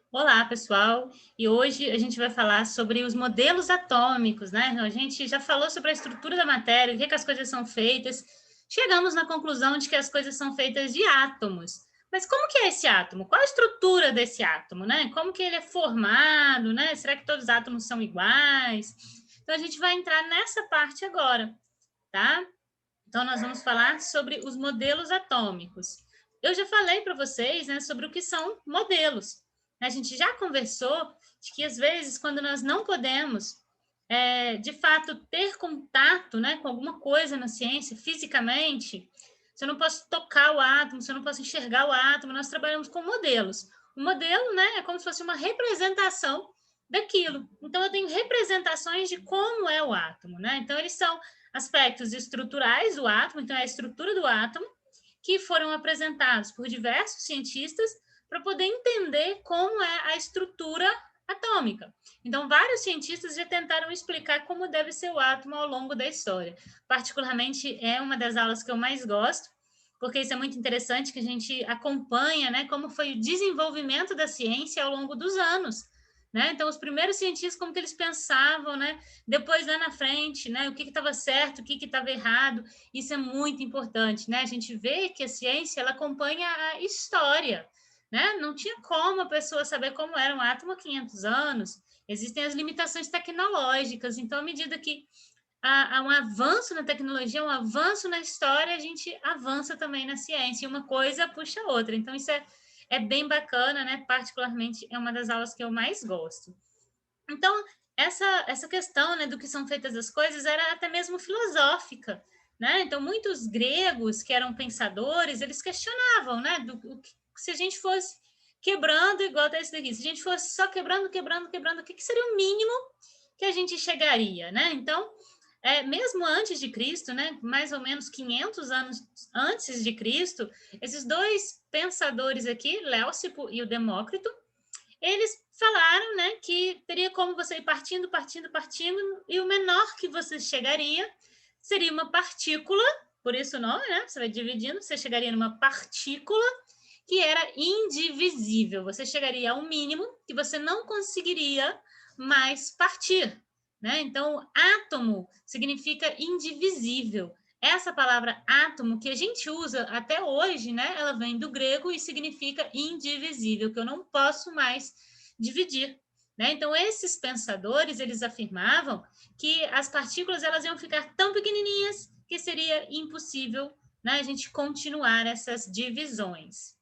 Olá, pessoal! E hoje a gente vai falar sobre os modelos atômicos, né? A gente já falou sobre a estrutura da matéria, o que as coisas são feitas. Chegamos na conclusão de que as coisas são feitas de átomos. Mas como que é esse átomo? Qual a estrutura desse átomo, né? Como que ele é formado, né? Será que todos os átomos são iguais? Então a gente vai entrar nessa parte agora, tá? Então nós vamos falar sobre os modelos atômicos. Eu já falei para vocês, né, sobre o que são modelos. A gente já conversou de que, às vezes, quando nós não podemos, de fato, ter contato, né, com alguma coisa na ciência, fisicamente, se eu não posso tocar o átomo, se eu não posso enxergar o átomo, nós trabalhamos com modelos. O modelo, né, é como se fosse uma representação daquilo. Então, eu tenho representações de como é o átomo, né? Então, eles são aspectos estruturais do átomo, então é a estrutura do átomo, que foram apresentados por diversos cientistas para poder entender como é a estrutura atômica. Então, vários cientistas já tentaram explicar como deve ser o átomo ao longo da história. Particularmente, é uma das aulas que eu mais gosto, porque isso é muito interessante, que a gente acompanha, né, como foi o desenvolvimento da ciência ao longo dos anos. Né? Então, os primeiros cientistas, como que eles pensavam, né? Depois, lá na frente, né? O que estava certo, o que estava errado. Isso é muito importante, né? A gente vê que a ciência, ela acompanha a história, né? Não tinha como a pessoa saber como era um átomo há 500 anos. Existem as limitações tecnológicas. Então, à medida que há um avanço na tecnologia, um avanço na história, a gente avança também na ciência. E uma coisa puxa a outra. Então, isso é bem bacana, né? Particularmente, é uma das aulas que eu mais gosto. Então, essa questão, né, do que são feitas as coisas era até mesmo filosófica, né? Então, muitos gregos que eram pensadores, eles questionavam, né, se a gente fosse quebrando igual esse daqui, se a gente fosse só quebrando, quebrando, quebrando, o que seria o mínimo que a gente chegaria, né? Então, mesmo antes de Cristo, né, mais ou menos 500 anos antes de Cristo, esses dois pensadores aqui, Leucipo e o Demócrito, eles falaram, né, que teria como você ir partindo, partindo, partindo, e o menor que você chegaria seria uma partícula, por isso o nome, né? Você vai dividindo, você chegaria numa partícula que era indivisível. Você chegaria ao mínimo que você não conseguiria mais partir, né? Então, átomo significa indivisível. Essa palavra átomo que a gente usa até hoje, né? Ela vem do grego e significa indivisível, que eu não posso mais dividir. Né? Então, esses pensadores, eles afirmavam que as partículas elas iam ficar tão pequenininhas que seria impossível, né, a gente continuar essas divisões.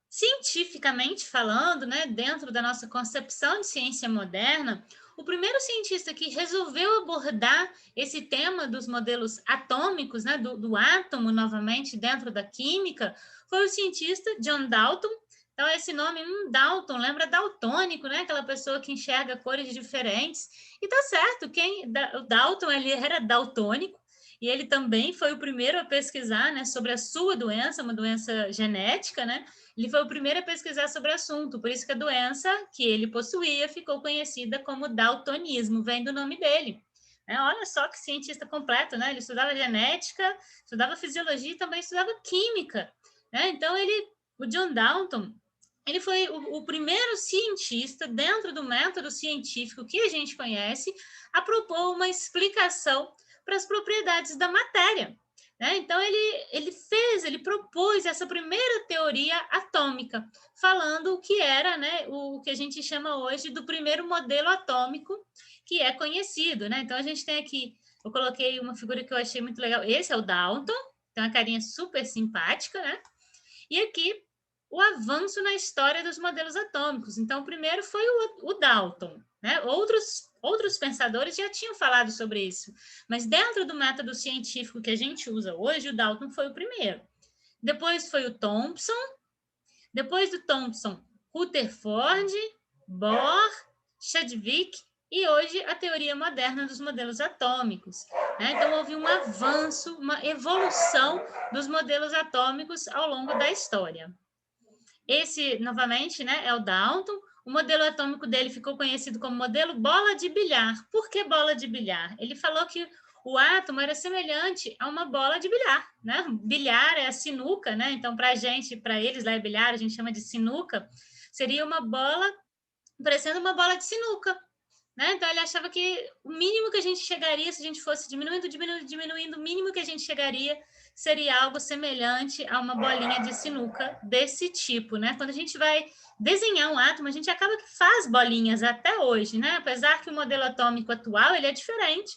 Cientificamente falando, né, dentro da nossa concepção de ciência moderna, o primeiro cientista que resolveu abordar esse tema dos modelos atômicos, né, do átomo novamente dentro da química, foi o cientista John Dalton. Então, esse nome, Dalton, lembra daltônico, né? Aquela pessoa que enxerga cores diferentes. E tá certo, o Dalton ele era daltônico, e ele também foi o primeiro a pesquisar, né, sobre a sua doença, uma doença genética, né? Ele foi o primeiro a pesquisar sobre o assunto, por isso que a doença que ele possuía ficou conhecida como daltonismo, vem do nome dele. Olha só que cientista completo, né? Ele estudava genética, estudava fisiologia e também estudava química. Então, o John Dalton, ele foi o primeiro cientista, dentro do método científico que a gente conhece, a propor uma explicação para as propriedades da matéria. Então, ele propôs essa primeira teoria atômica, falando o que era, né, o que a gente chama hoje do primeiro modelo atômico que é conhecido. Então, a gente tem aqui, eu coloquei uma figura que eu achei muito legal, esse é o Dalton, tem uma carinha super simpática, né? E aqui, o avanço na história dos modelos atômicos. Então, o primeiro foi o Dalton, né? Outros pensadores já tinham falado sobre isso, mas dentro do método científico que a gente usa hoje, o Dalton foi o primeiro. Depois foi o Thomson, depois do Thomson, Rutherford, Bohr, Chadwick e hoje a teoria moderna dos modelos atômicos. Então, houve um avanço, uma evolução dos modelos atômicos ao longo da história. Esse, novamente, né, é o Dalton. O modelo atômico dele ficou conhecido como modelo bola de bilhar. Por que bola de bilhar? Ele falou que o átomo era semelhante a uma bola de bilhar, né? Bilhar é a sinuca, né? Então, para a gente, para eles lá é bilhar, a gente chama de sinuca, seria uma bola, parecendo uma bola de sinuca, né? Então, ele achava que o mínimo que a gente chegaria, se a gente fosse diminuindo, o mínimo que a gente chegaria seria algo semelhante a uma bolinha de sinuca desse tipo, né? Quando a gente vai desenhar um átomo, a gente acaba que faz bolinhas até hoje, né? Apesar que o modelo atômico atual ele é diferente,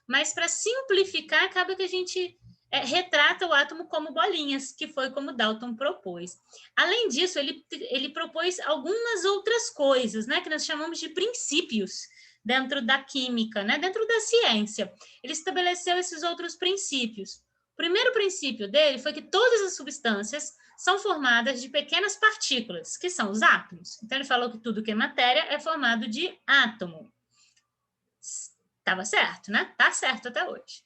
mas para simplificar, acaba que a gente retrata o átomo como bolinhas, que foi como Dalton propôs. Além disso, ele propôs algumas outras coisas, né? Que nós chamamos de princípios dentro da química, né? Dentro da ciência. Ele estabeleceu esses outros princípios. O primeiro princípio dele foi que todas as substâncias são formadas de pequenas partículas, que são os átomos. Então, ele falou que tudo que é matéria é formado de átomo. Estava certo, né? Tá certo até hoje.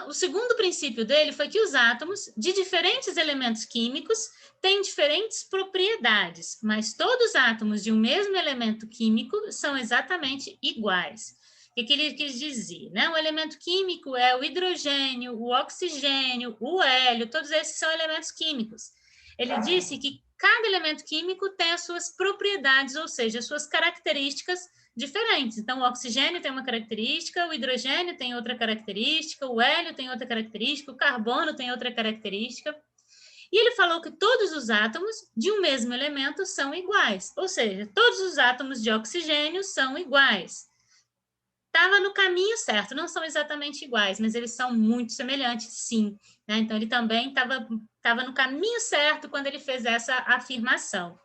O segundo princípio dele foi que os átomos de diferentes elementos químicos têm diferentes propriedades, mas todos os átomos de um mesmo elemento químico são exatamente iguais. O que ele quis dizer? Né? O elemento químico é o hidrogênio, o oxigênio, o hélio, todos esses são elementos químicos. Ele disse que cada elemento químico tem as suas propriedades, ou seja, as suas características diferentes. Então, o oxigênio tem uma característica, o hidrogênio tem outra característica, o hélio tem outra característica, o carbono tem outra característica. E ele falou que todos os átomos de um mesmo elemento são iguais, ou seja, todos os átomos de oxigênio são iguais. Estava no caminho certo, não são exatamente iguais, mas eles são muito semelhantes, sim. Né? Então, ele também estava no caminho certo quando ele fez essa afirmação.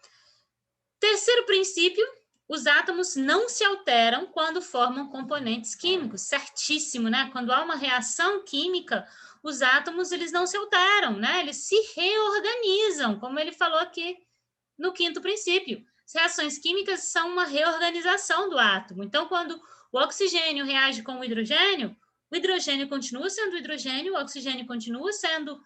Terceiro princípio, os átomos não se alteram quando formam componentes químicos. Certíssimo, né? Quando há uma reação química, os átomos eles não se alteram, né? Eles se reorganizam, como ele falou aqui no quinto princípio. As reações químicas são uma reorganização do átomo. Então, quando o oxigênio reage com o hidrogênio continua sendo hidrogênio, o oxigênio continua sendo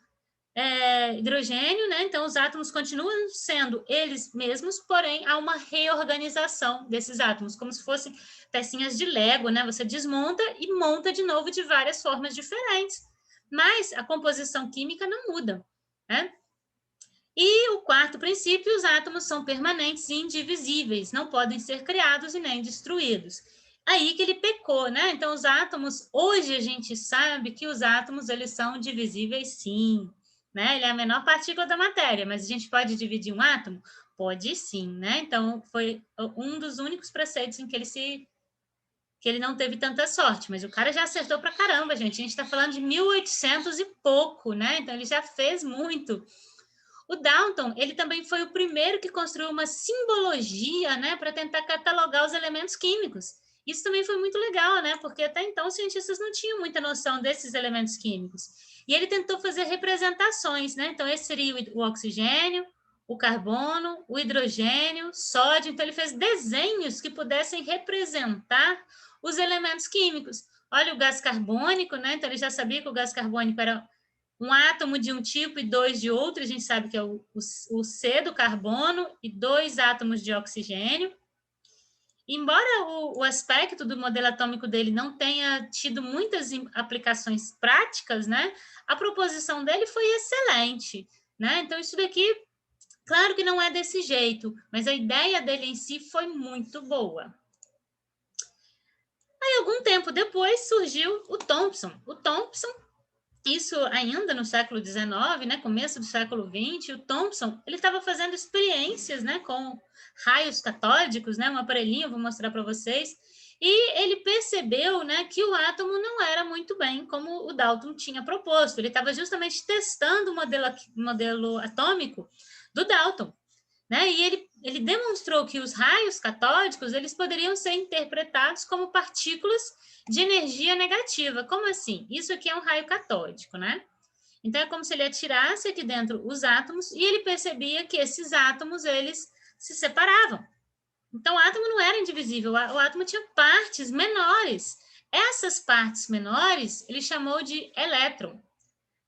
hidrogênio, né? Então, os átomos continuam sendo eles mesmos, porém, há uma reorganização desses átomos, como se fossem pecinhas de Lego, né? Você desmonta e monta de novo de várias formas diferentes, mas a composição química não muda, né? E o quarto princípio, os átomos são permanentes e indivisíveis, não podem ser criados e nem destruídos. Aí que ele pecou, né? Então, os átomos, hoje a gente sabe que os átomos, eles são divisíveis sim, né? Ele é a menor partícula da matéria, mas a gente pode dividir um átomo? Pode sim, né? Então, foi um dos únicos preceitos em que ele não teve tanta sorte, mas o cara já acertou pra caramba, gente. A gente está falando de 1800 e pouco, né? Então, ele já fez muito. O Dalton, ele também foi o primeiro que construiu uma simbologia, né, para tentar catalogar os elementos químicos. Isso também foi muito legal, né, porque até então os cientistas não tinham muita noção desses elementos químicos. E ele tentou fazer representações, né? Então esse seria o oxigênio, o carbono, o hidrogênio, sódio. Então ele fez desenhos que pudessem representar os elementos químicos. Olha o gás carbônico, né? Então ele já sabia que o gás carbônico era um átomo de um tipo e dois de outro, a gente sabe que é o C do carbono e 2 átomos de oxigênio. Embora o aspecto do modelo atômico dele não tenha tido muitas aplicações práticas, né, a proposição dele foi excelente, né? Então, isso daqui, claro que não é desse jeito, mas a ideia dele em si foi muito boa. Aí, algum tempo depois, surgiu o Thomson. O Thomson, isso ainda no século XIX, né, começo do século XX, o Thomson, ele estava fazendo experiências, né, com raios catódicos, né, um aparelhinho, vou mostrar para vocês, e ele percebeu, né, que o átomo não era muito bem como o Dalton tinha proposto. Ele estava justamente testando o modelo atômico do Dalton, né, e ele demonstrou que os raios catódicos eles poderiam ser interpretados como partículas de energia negativa. Como assim? Isso aqui é um raio catódico, né? Então, é como se ele atirasse aqui dentro os átomos e ele percebia que esses átomos, eles se separavam. Então, o átomo não era indivisível, o átomo tinha partes menores. Essas partes menores, ele chamou de elétron,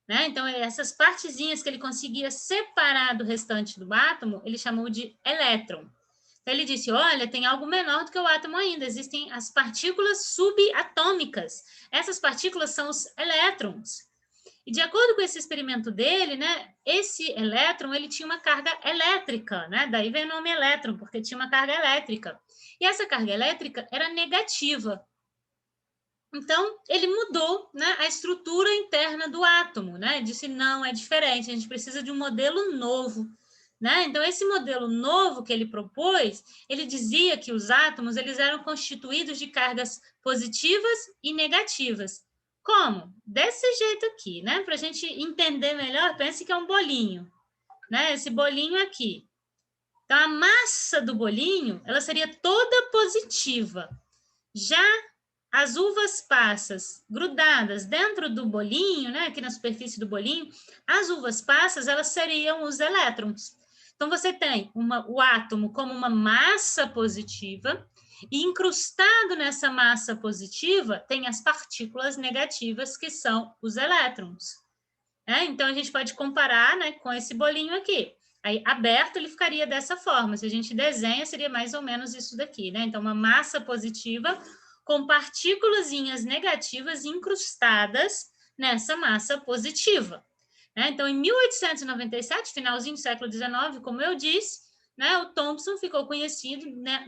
né? Então, essas partezinhas que ele conseguia separar do restante do átomo, ele chamou de elétron. Então, ele disse, olha, tem algo menor do que o átomo ainda, existem as partículas subatômicas. Essas partículas são os elétrons. E de acordo com esse experimento dele, né, esse elétron, ele tinha uma carga elétrica, né? Daí vem o nome elétron, porque tinha uma carga elétrica. E essa carga elétrica era negativa. Então, ele mudou, né, a estrutura interna do átomo, né? Disse, não, é diferente, a gente precisa de um modelo novo, né? Então, esse modelo novo que ele propôs, ele dizia que os átomos eles eram constituídos de cargas positivas e negativas. Como? Desse jeito aqui, né? Para a gente entender melhor, pense que é um bolinho, né? Esse bolinho aqui. Então, a massa do bolinho, ela seria toda positiva. Já as uvas passas grudadas dentro do bolinho, né, aqui na superfície do bolinho, as uvas passas, elas seriam os elétrons. Então, você tem o átomo como uma massa positiva e incrustado nessa massa positiva tem as partículas negativas, que são os elétrons. Então, a gente pode comparar, né, com esse bolinho aqui. Aí, aberto, ele ficaria dessa forma. Se a gente desenha, seria mais ou menos isso daqui, né? Então, uma massa positiva com partículas negativas incrustadas nessa massa positiva. Então, em 1897, finalzinho do século XIX, como eu disse, né, o Thomson ficou conhecido, né,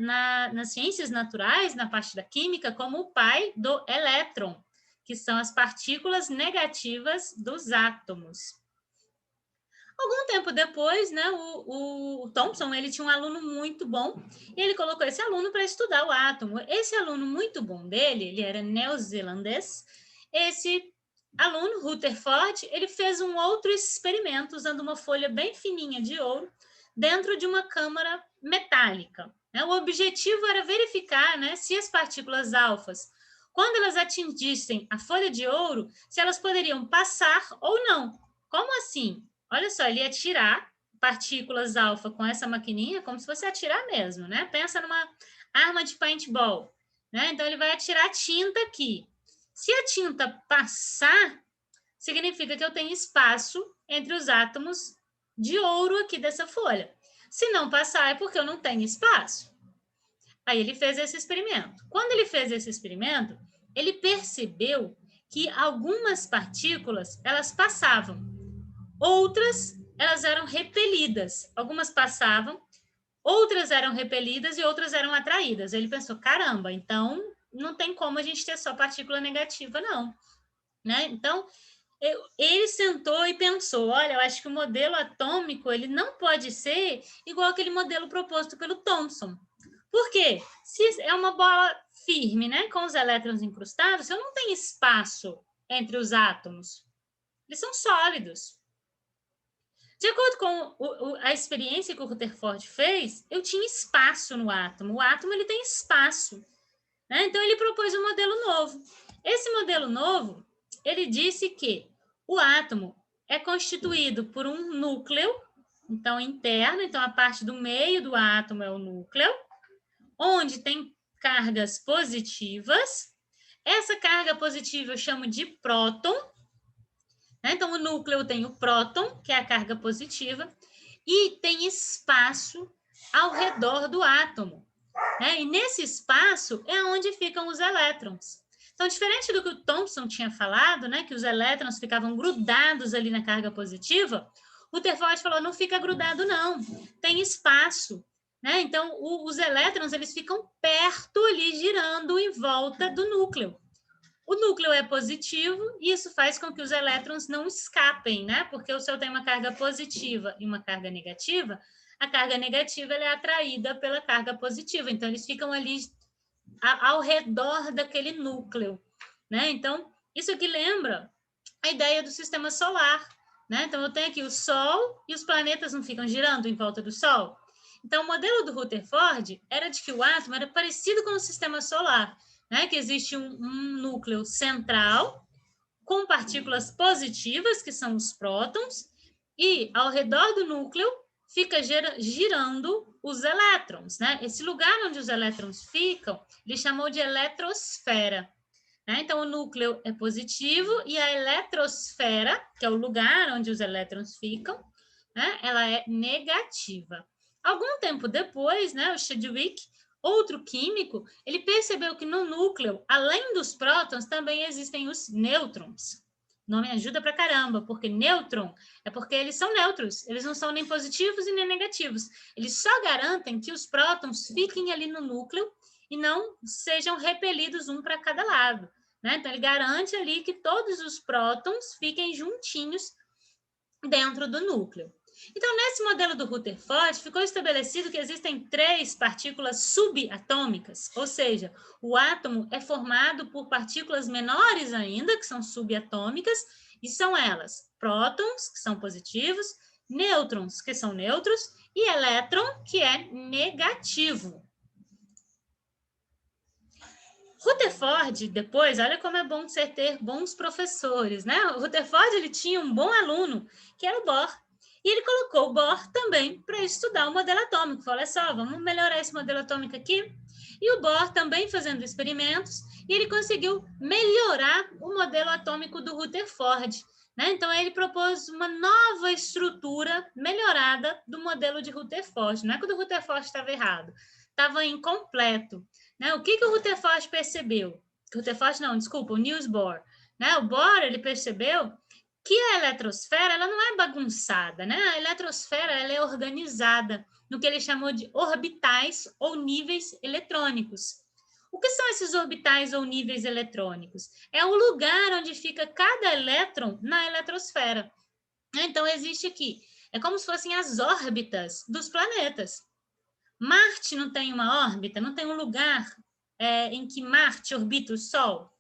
nas ciências naturais, na parte da química, como o pai do elétron, que são as partículas negativas dos átomos. Algum tempo depois, né, o Thomson, ele tinha um aluno muito bom e ele colocou esse aluno para estudar o átomo. Esse aluno muito bom dele, ele era neozelandês, esse aluno, Rutherford, ele fez um outro experimento usando uma folha bem fininha de ouro dentro de uma câmara metálica. O objetivo era verificar, né, se as partículas alfas, quando elas atingissem a folha de ouro, se elas poderiam passar ou não. Como assim? Olha só, ele ia atirar partículas alfa com essa maquininha, como se fosse atirar mesmo, né? Pensa numa arma de paintball, né? Então, ele vai atirar tinta aqui. Se a tinta passar, significa que eu tenho espaço entre os átomos de ouro aqui dessa folha. Se não passar, é porque eu não tenho espaço. Aí ele fez esse experimento. Quando ele fez esse experimento, ele percebeu que algumas partículas, elas passavam. Outras, elas eram repelidas. Algumas passavam, outras eram repelidas e outras eram atraídas. Ele pensou, caramba, então não tem como a gente ter só partícula negativa, não. Né? Então, ele sentou e pensou, olha, eu acho que o modelo atômico ele não pode ser igual aquele modelo proposto pelo Thomson. Por quê? Se é uma bola firme, né, com os elétrons incrustados, eu não tenho espaço entre os átomos. Eles são sólidos. De acordo com a experiência que o Rutherford fez, eu tinha espaço no átomo. O átomo ele tem espaço. Né? Então, ele propôs um modelo novo. Esse modelo novo, ele disse que o átomo é constituído por um núcleo, então, interno, então, a parte do meio do átomo é o núcleo, onde tem cargas positivas. Essa carga positiva eu chamo de próton. Então, o núcleo tem o próton, que é a carga positiva, e tem espaço ao redor do átomo. E nesse espaço é onde ficam os elétrons. Então, diferente do que o Thomson tinha falado, né, que os elétrons ficavam grudados ali na carga positiva, o Rutherford falou, não fica grudado não, tem espaço. Então, os elétrons eles ficam perto ali, girando em volta do núcleo. O núcleo é positivo e isso faz com que os elétrons não escapem, né? Porque se eu tenho uma carga positiva e uma carga negativa, a carga negativa ela é atraída pela carga positiva. Então, eles ficam ali ao redor daquele núcleo, né? Então, isso aqui lembra a ideia do sistema solar, né? Então, eu tenho aqui o Sol e os planetas não ficam girando em volta do Sol. Então, o modelo do Rutherford era de que o átomo era parecido com o sistema solar, né? Que existe um núcleo central com partículas positivas, que são os prótons, e ao redor do núcleo fica girando os elétrons, né? Esse lugar onde os elétrons ficam, ele chamou de eletrosfera. Então, o núcleo é positivo e a eletrosfera, que é o lugar onde os elétrons ficam, ela é negativa. Algum tempo depois, né, o Sedgwick, outro químico, ele percebeu que no núcleo, além dos prótons, também existem os nêutrons. O nome ajuda pra caramba, porque nêutron é porque eles são neutros, eles não são nem positivos e nem negativos. Eles só garantem que os prótons fiquem ali no núcleo e não sejam repelidos um para cada lado. Né? Então, ele garante ali que todos os prótons fiquem juntinhos dentro do núcleo. Então, nesse modelo do Rutherford, ficou estabelecido que existem 3 partículas subatômicas, ou seja, o átomo é formado por partículas menores ainda, que são subatômicas, e são elas prótons, que são positivos, nêutrons, que são neutros, e elétron, que é negativo. Rutherford, depois, olha como é bom você ter bons professores, né? O Rutherford, ele tinha um bom aluno, que era o Bohr, e ele colocou o Bohr também para estudar o modelo atômico. Falou, olha só, vamos melhorar esse modelo atômico aqui. E o Bohr também fazendo experimentos, e ele conseguiu melhorar o modelo atômico do Rutherford. Né? Então, ele propôs uma nova estrutura melhorada do modelo de Rutherford. Não é que o do Rutherford estava errado, estava incompleto. Né? O que o Rutherford percebeu? Rutherford não, desculpa, o Niels Bohr. Né? O Bohr, ele percebeu que a eletrosfera ela não é bagunçada, né? A eletrosfera ela é organizada no que ele chamou de orbitais ou níveis eletrônicos. O que são esses orbitais ou níveis eletrônicos? É o lugar onde fica cada elétron na eletrosfera. Então, existe aqui, é como se fossem as órbitas dos planetas. Marte não tem uma órbita, não tem um lugar em que Marte orbita o Sol.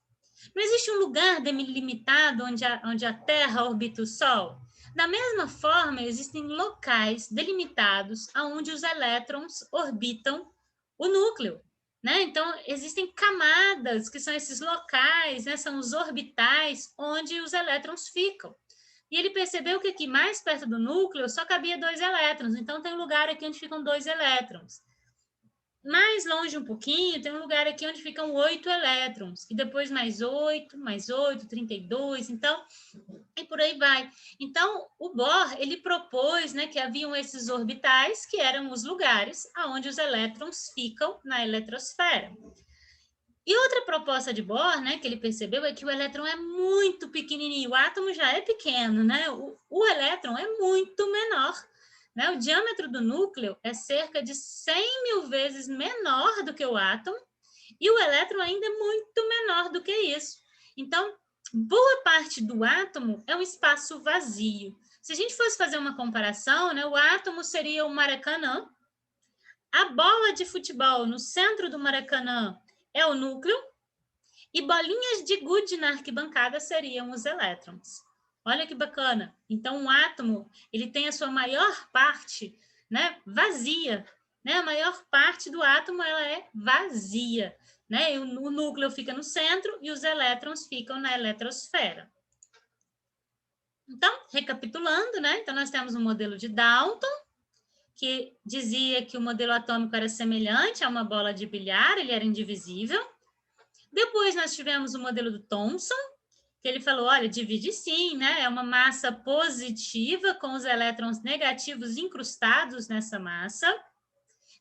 Não existe um lugar delimitado onde a Terra orbita o Sol. Da mesma forma, existem locais delimitados onde os elétrons orbitam o núcleo. Né? Então, existem camadas, que são esses locais, né? São os orbitais onde os elétrons ficam. E ele percebeu que aqui, mais perto do núcleo, só cabia 2 elétrons. Então, tem um lugar aqui onde ficam 2 elétrons. Mais longe um pouquinho, tem um lugar aqui onde ficam 8 elétrons. E depois mais 8, 32. Então, e por aí vai. Então, o Bohr, ele propôs, né, que haviam esses orbitais, que eram os lugares onde os elétrons ficam na eletrosfera. E outra proposta de Bohr, né, que ele percebeu, é que o elétron é muito pequenininho. O átomo já é pequeno, né? O elétron é muito menor. Né? O diâmetro do núcleo é cerca de 100 mil vezes menor do que o átomo, e o elétron ainda é muito menor do que isso. Então, boa parte do átomo é um espaço vazio. Se a gente fosse fazer uma comparação, né, o átomo seria o Maracanã, a bola de futebol no centro do Maracanã é o núcleo, e bolinhas de gude na arquibancada seriam os elétrons. Olha que bacana. Então, um átomo, ele tem a sua maior parte, né, vazia. Né? A maior parte do átomo ela é vazia. Né? E o núcleo fica no centro e os elétrons ficam na eletrosfera. Então, recapitulando, né? Então, nós temos um modelo de Dalton, que dizia que o modelo atômico era semelhante a uma bola de bilhar, ele era indivisível. Depois nós tivemos o modelo do Thomson, que ele falou, olha, divide sim, né? É uma massa positiva com os elétrons negativos incrustados nessa massa.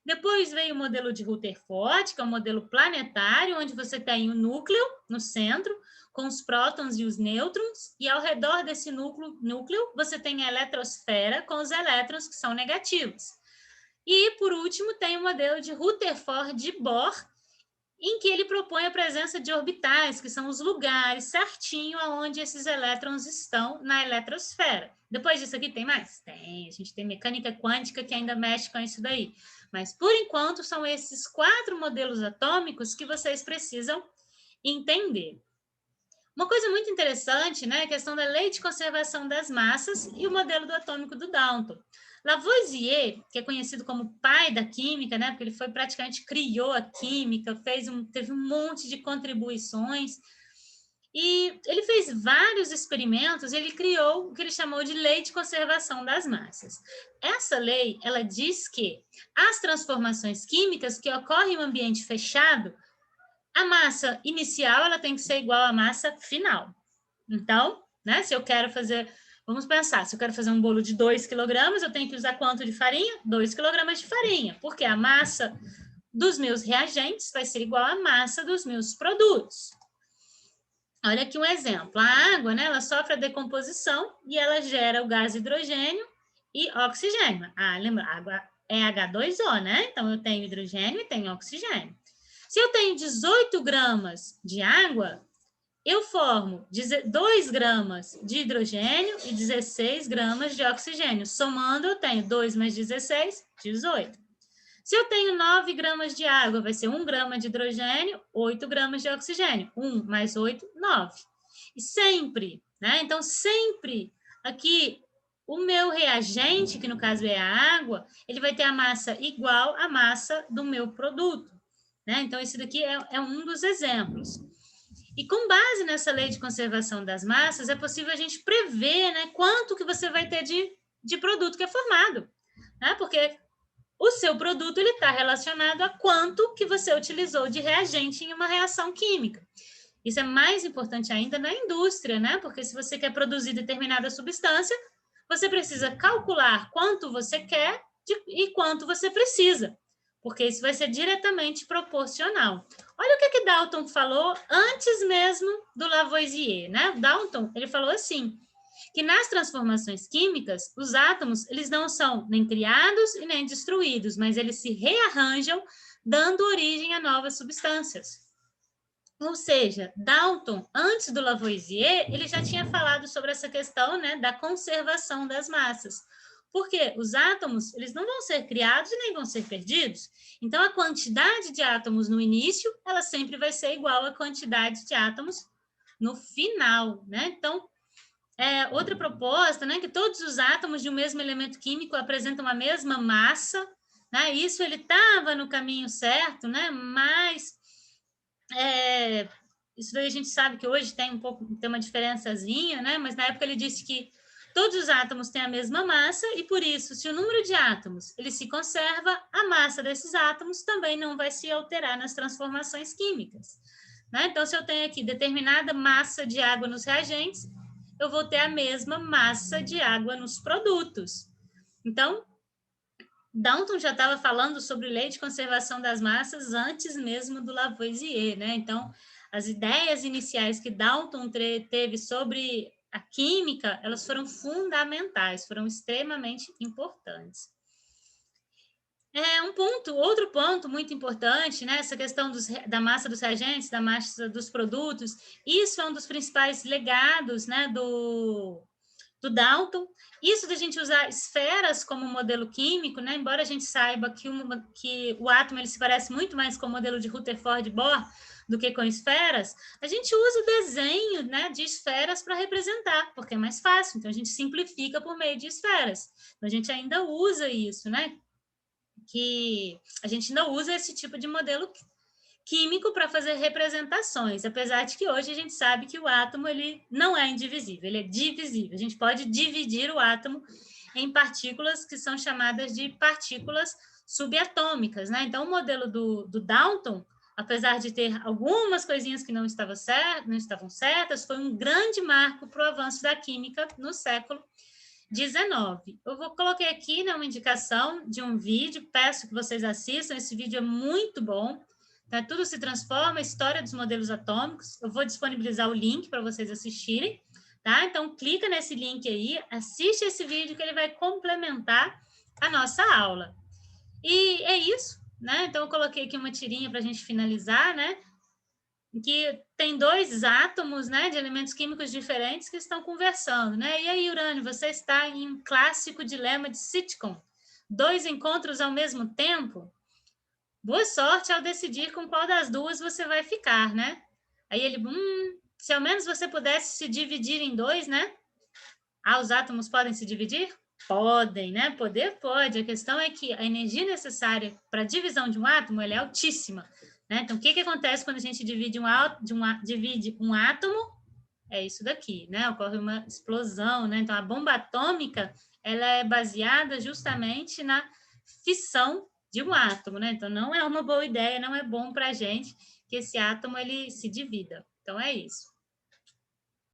Depois veio o modelo de Rutherford, que é um modelo planetário, onde você tem o núcleo no centro, com os prótons e os nêutrons, e ao redor desse núcleo você tem a eletrosfera com os elétrons que são negativos. E, por último, tem o modelo de Rutherford-Bohr, em que ele propõe a presença de orbitais, que são os lugares certinho onde esses elétrons estão na eletrosfera. Depois disso aqui tem mais? Tem, a gente tem mecânica quântica que ainda mexe com isso daí. Mas, por enquanto, são esses 4 modelos atômicos que vocês precisam entender. Uma coisa muito interessante, né, é a questão da lei de conservação das massas e o modelo do atômico do Dalton. Lavoisier, que é conhecido como pai da química, né, porque ele foi praticamente criou a química, teve um monte de contribuições, e ele fez vários experimentos, ele criou o que ele chamou de lei de conservação das massas. Essa lei, ela diz que as transformações químicas que ocorrem em um ambiente fechado, a massa inicial ela tem que ser igual à massa final. Então, né, se eu quero fazer Vamos pensar, se eu quero fazer um bolo de 2 quilogramas, eu tenho que usar quanto de farinha? 2 quilogramas de farinha, porque a massa dos meus reagentes vai ser igual à massa dos meus produtos. Olha aqui um exemplo. A água, né, ela sofre a decomposição e ela gera o gás hidrogênio e oxigênio. Lembra, a água é H2O, né? Então, eu tenho hidrogênio e tenho oxigênio. Se eu tenho 18 gramas de água, eu formo 2 gramas de hidrogênio e 16 gramas de oxigênio. Somando, eu tenho 2 mais 16, 18. Se eu tenho 9 gramas de água, vai ser 1 grama de hidrogênio, 8 gramas de oxigênio. 1 mais 8, 9. E sempre, né? Então, sempre aqui, o meu reagente, que no caso é a água, ele vai ter a massa igual à massa do meu produto, né? Então, esse daqui é um dos exemplos. E com base nessa lei de conservação das massas, é possível a gente prever, né, quanto que você vai ter de produto que é formado, né? Porque o seu produto está relacionado a quanto que você utilizou de reagente em uma reação química. Isso é mais importante ainda na indústria, né? Porque se você quer produzir determinada substância, você precisa calcular quanto você quer e quanto você precisa, porque isso vai ser diretamente proporcional. Olha o que Dalton falou antes mesmo do Lavoisier, né? Dalton, ele falou assim, que nas transformações químicas, os átomos, eles não são nem criados e nem destruídos, mas eles se rearranjam, dando origem a novas substâncias. Ou seja, Dalton, antes do Lavoisier, ele já tinha falado sobre essa questão, né, da conservação das massas. Porque os átomos, eles não vão ser criados e nem vão ser perdidos. Então, a quantidade de átomos no início, ela sempre vai ser igual à quantidade de átomos no final, né? Então, outra proposta, né, que todos os átomos de um mesmo elemento químico apresentam a mesma massa, né? Isso ele estava no caminho certo, né? Mas isso daí a gente sabe que hoje tem uma diferençazinha, né? Mas na época ele disse que todos os átomos têm a mesma massa e por isso, se o número de átomos ele se conserva, a massa desses átomos também não vai se alterar nas transformações químicas, né? Então, se eu tenho aqui determinada massa de água nos reagentes, eu vou ter a mesma massa de água nos produtos. Então, Dalton já estava falando sobre lei de conservação das massas antes mesmo do Lavoisier, né? Então, as ideias iniciais que Dalton teve sobre a química, elas foram fundamentais, foram extremamente importantes. Outro ponto muito importante, né? Essa questão da massa dos reagentes, da massa dos produtos, isso é um dos principais legados, né, do Dalton. Isso da gente usar esferas como modelo químico, né? Embora a gente saiba que o átomo ele se parece muito mais com o modelo de Rutherford-Bohr do que com esferas, a gente usa o desenho, né, de esferas para representar, porque é mais fácil. Então, a gente simplifica por meio de esferas. Então, a gente ainda usa isso, né? Que a gente não usa esse tipo de modelo químico para fazer representações, apesar de que hoje a gente sabe que o átomo ele não é indivisível, ele é divisível. A gente pode dividir o átomo em partículas que são chamadas de partículas subatômicas, né? Então, o modelo do Dalton, apesar de ter algumas coisinhas que não estavam certas, foi um grande marco para o avanço da química no século 19. Eu coloquei aqui, né, uma indicação de um vídeo, peço que vocês assistam, esse vídeo é muito bom, tá? Tudo se transforma, história dos modelos atômicos, eu vou disponibilizar o link para vocês assistirem, tá? Então, clica nesse link aí, assiste esse vídeo que ele vai complementar a nossa aula. E é isso, né? Então, eu coloquei aqui uma tirinha para a gente finalizar, né? Que tem 2 átomos, né, de elementos químicos diferentes que estão conversando, né? E aí, Urânio, você está em um clássico dilema de sitcom. 2 encontros ao mesmo tempo? Boa sorte ao decidir com qual das duas você vai ficar, né? Aí ele, se ao menos você pudesse se dividir em 2, né? Os átomos podem se dividir? Podem, né? Poder pode. A questão é que a energia necessária para a divisão de um átomo ela é altíssima. Né? Então, o que acontece quando a gente divide divide um átomo? É isso daqui, né? Ocorre uma explosão, né? Então, a bomba atômica ela é baseada justamente na fissão de um átomo, né? Então, não é uma boa ideia, não é bom para a gente que esse átomo ele se divida. Então, é isso.